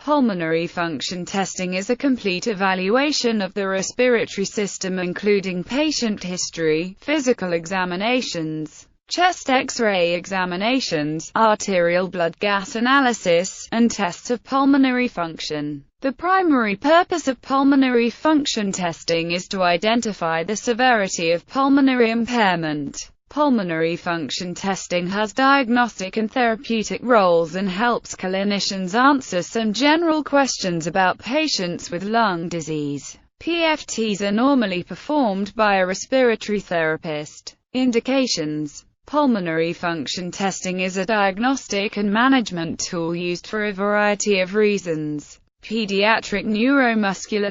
Pulmonary function testing is a complete evaluation of the respiratory system including patient history, physical examinations, chest X-ray examinations, arterial blood gas analysis, and tests of pulmonary function. The primary purpose of pulmonary function testing is to identify the severity of pulmonary impairment. Pulmonary function testing has diagnostic and therapeutic roles and helps clinicians answer some general questions about patients with lung disease. PFTs are normally performed by a respiratory therapist. Indications: pulmonary function testing is a diagnostic and management tool used for a variety of reasons. Pediatric neuromuscular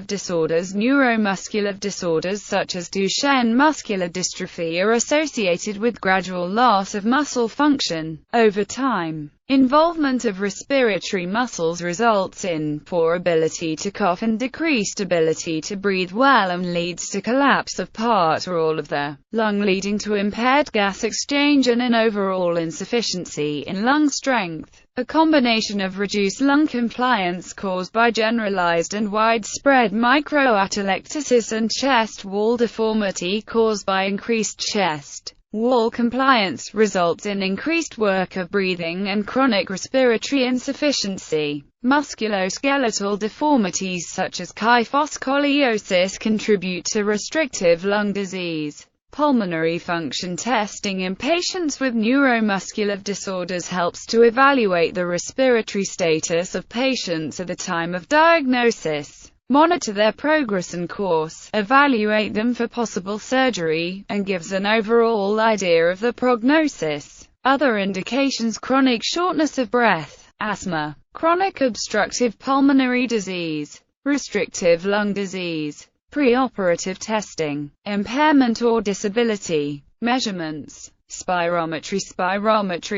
disorders such as Duchenne muscular dystrophy are associated with gradual loss of muscle function over time. Involvement of respiratory muscles results in poor ability to cough and decreased ability to breathe well and leads to collapse of part or all of the lung, leading to impaired gas exchange and an overall insufficiency in lung strength. A combination of reduced lung compliance caused by generalized and widespread microatelectasis and chest wall deformity caused by increased chest wall compliance results in increased work of breathing and chronic respiratory insufficiency. Musculoskeletal deformities such as kyphoscoliosis contribute to restrictive lung disease. Pulmonary function testing in patients with neuromuscular disorders helps to evaluate the respiratory status of patients at the time of diagnosis, monitor their progress and course, evaluate them for possible surgery, and gives an overall idea of the prognosis. Other indications: chronic shortness of breath, asthma, chronic obstructive pulmonary disease, restrictive lung disease. Preoperative testing, impairment or disability, measurements. Spirometry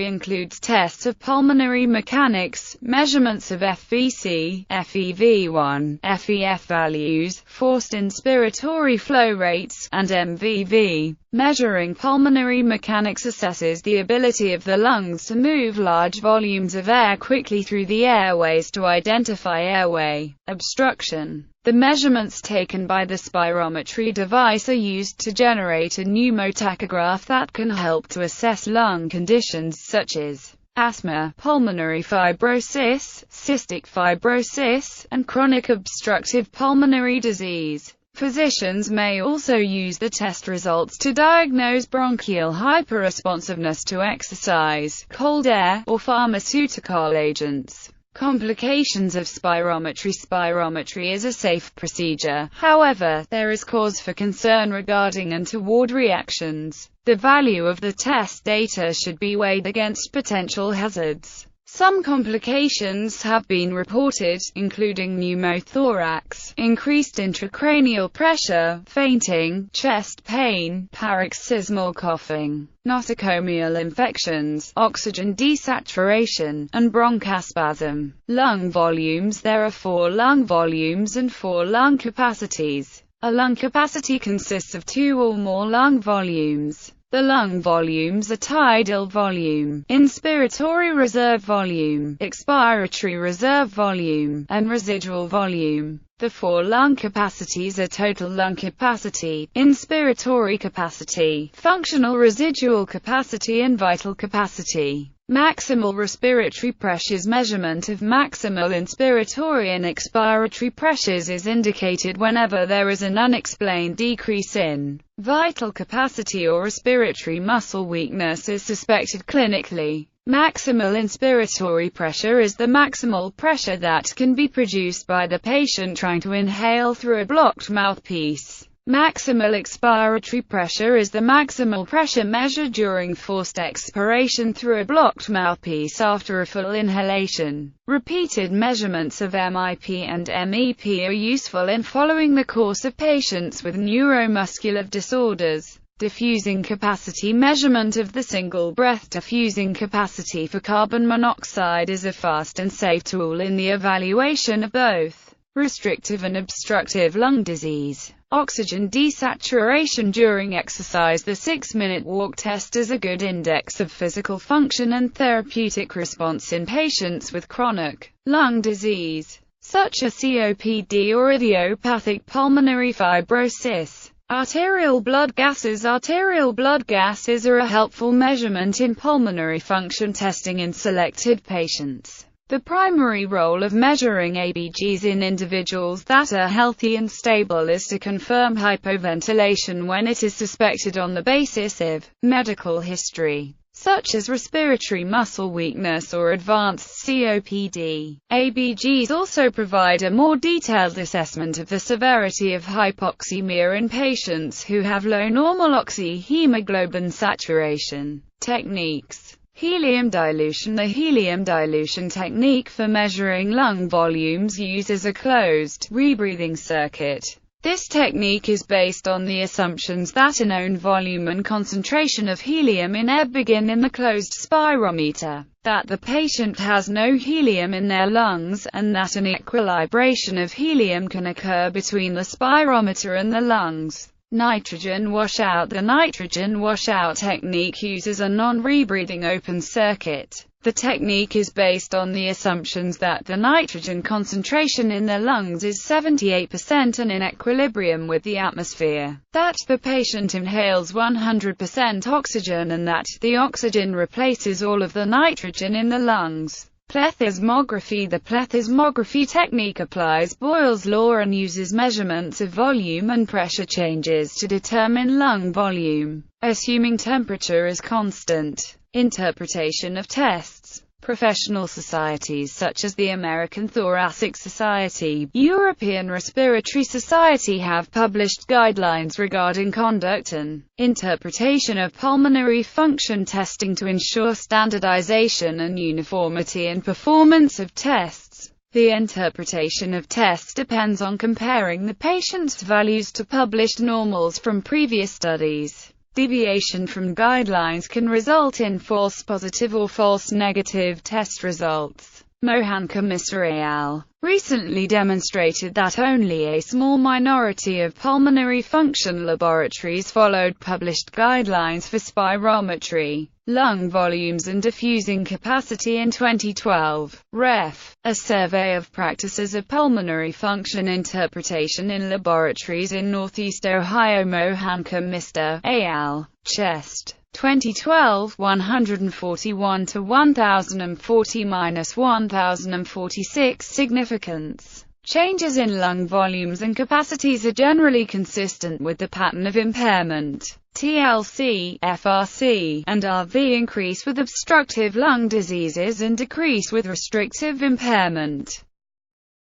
includes tests of pulmonary mechanics, measurements of FVC, FEV1, FEF values, forced inspiratory flow rates, and MVV. Measuring pulmonary mechanics assesses the ability of the lungs to move large volumes of air quickly through the airways to identify airway obstruction. The measurements taken by the spirometry device are used to generate a pneumotachograph that can help to assess lung conditions such as asthma, pulmonary fibrosis, cystic fibrosis, and chronic obstructive pulmonary disease. Physicians may also use the test results to diagnose bronchial hyperresponsiveness to exercise, cold air, or pharmaceutical agents. Complications of spirometry. Spirometry is a safe procedure, however, there is cause for concern regarding untoward reactions. The value of the test data should be weighed against potential hazards. Some complications have been reported, including pneumothorax, increased intracranial pressure, fainting, chest pain, paroxysmal coughing, nosocomial infections, oxygen desaturation, and bronchospasm. Lung volumes. There are 4 lung volumes and 4 lung capacities. A lung capacity consists of 2 or more lung volumes. The lung volumes are tidal volume, inspiratory reserve volume, expiratory reserve volume, and residual volume. The 4 lung capacities are total lung capacity, inspiratory capacity, functional residual capacity, and vital capacity. Maximal respiratory pressures. Measurement of maximal inspiratory and expiratory pressures is indicated whenever there is an unexplained decrease in vital capacity or respiratory muscle weakness is suspected clinically. Maximal inspiratory pressure is the maximal pressure that can be produced by the patient trying to inhale through a blocked mouthpiece. Maximal expiratory pressure is the maximal pressure measured during forced expiration through a blocked mouthpiece after a full inhalation. Repeated measurements of MIP and MEP are useful in following the course of patients with neuromuscular disorders. Diffusing capacity. Measurement of the single-breath diffusing capacity for carbon monoxide is a fast and safe tool in the evaluation of both restrictive and obstructive lung disease. Oxygen desaturation during exercise. The 6-minute walk test is a good index of physical function and therapeutic response in patients with chronic lung disease. such as COPD or idiopathic pulmonary fibrosis. Arterial blood gases. Arterial blood gases are a helpful measurement in pulmonary function testing in selected patients. The primary role of measuring ABGs in individuals that are healthy and stable is to confirm hypoventilation when it is suspected on the basis of medical history, such as respiratory muscle weakness or advanced COPD. ABGs also provide a more detailed assessment of the severity of hypoxemia in patients who have low normal oxyhemoglobin saturation. Techniques. Helium dilution. The helium dilution technique for measuring lung volumes uses a closed, rebreathing circuit. This technique is based on the assumptions that a known volume and concentration of helium in air begin in the closed spirometer, that the patient has no helium in their lungs, and that an equilibration of helium can occur between the spirometer and the lungs. Nitrogen washout. The nitrogen washout technique uses a non-rebreathing open circuit. The technique is based on the assumptions that the nitrogen concentration in the lungs is 78% and in equilibrium with the atmosphere, that the patient inhales 100% oxygen and that the oxygen replaces all of the nitrogen in the lungs. Plethysmography. The plethysmography technique applies Boyle's law and uses measurements of volume and pressure changes to determine lung volume, assuming temperature is constant. Interpretation of tests. Professional societies such as the American Thoracic Society, European Respiratory Society have published guidelines regarding conduct and interpretation of pulmonary function testing to ensure standardization and uniformity in performance of tests. The interpretation of tests depends on comparing the patient's values to published normals from previous studies. Deviation from guidelines can result in false positive or false negative test results. Mohanka Mishra et al. Recently demonstrated that only a small minority of pulmonary function laboratories followed published guidelines for spirometry, lung volumes and diffusing capacity in 2012. Ref. A survey of practices of pulmonary function interpretation in laboratories in Northeast Ohio. Mohanka Mishra et al. Chest. 2012, 141 to 1040-1046. Significance. Changes in lung volumes and capacities are generally consistent with the pattern of impairment. TLC, FRC, and RV increase with obstructive lung diseases and decrease with restrictive impairment.